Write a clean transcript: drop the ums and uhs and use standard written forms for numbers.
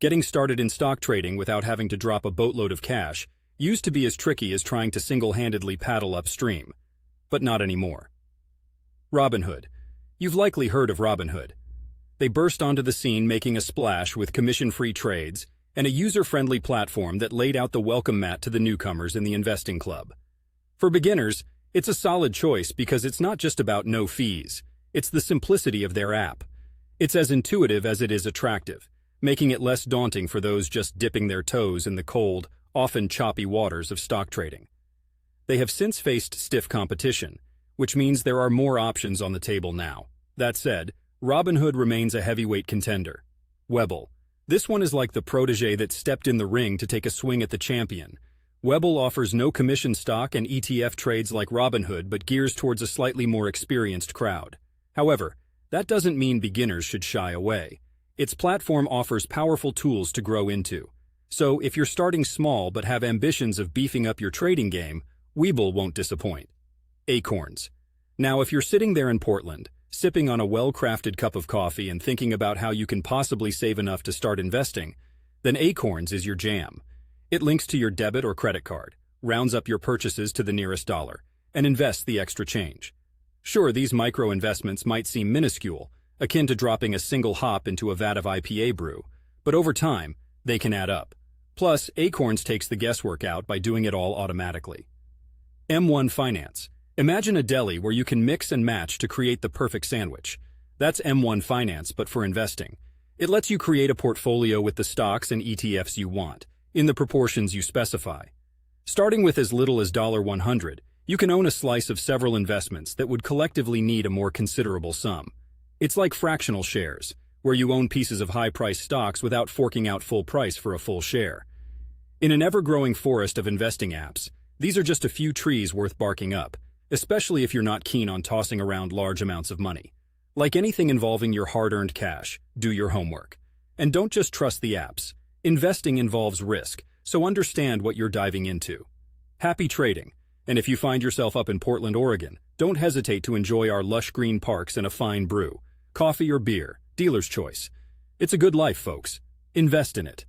Getting started in stock trading without having to drop a boatload of cash used to be as tricky as trying to single-handedly paddle upstream, but not anymore. Robinhood. You've likely heard of Robinhood. They burst onto the scene making a splash with commission-free trades and a user-friendly platform that laid out the welcome mat to the newcomers in the investing club. For beginners, it's a solid choice because it's not just about no fees, it's the simplicity of their app. It's as intuitive as it is attractive, making it less daunting for those just dipping their toes in the cold, often choppy waters of stock trading. They have since faced stiff competition, which means there are more options on the table now. That said, Robinhood remains a heavyweight contender. Webull. This one is like the protege that stepped in the ring to take a swing at the champion. Webull offers no commission stock and ETF trades like Robinhood but gears towards a slightly more experienced crowd. However, that doesn't mean beginners should shy away. Its platform offers powerful tools to grow into. So if you're starting small but have ambitions of beefing up your trading game, Webull won't disappoint. Acorns. Now, if you're sitting there in Portland, sipping on a well-crafted cup of coffee and thinking about how you can possibly save enough to start investing, then Acorns is your jam. It links to your debit or credit card, rounds up your purchases to the nearest dollar, and invests the extra change. Sure, these micro-investments might seem minuscule, akin to dropping a single hop into a vat of IPA brew, but over time, they can add up. Plus, Acorns takes the guesswork out by doing it all automatically. M1 Finance. Imagine a deli where you can mix and match to create the perfect sandwich. That's M1 Finance, but for investing. It lets you create a portfolio with the stocks and ETFs you want, in the proportions you specify. Starting with as little as $100, you can own a slice of several investments that would collectively need a more considerable sum. It's like fractional shares, where you own pieces of high-priced stocks without forking out full price for a full share. In an ever-growing forest of investing apps, these are just a few trees worth barking up, especially if you're not keen on tossing around large amounts of money. Like anything involving your hard-earned cash, do your homework. And don't just trust the apps. Investing involves risk, so understand what you're diving into. Happy trading, and if you find yourself up in Portland, Oregon, don't hesitate to enjoy our lush green parks and a fine brew, coffee or beer, dealer's choice. It's a good life, folks. Invest in it.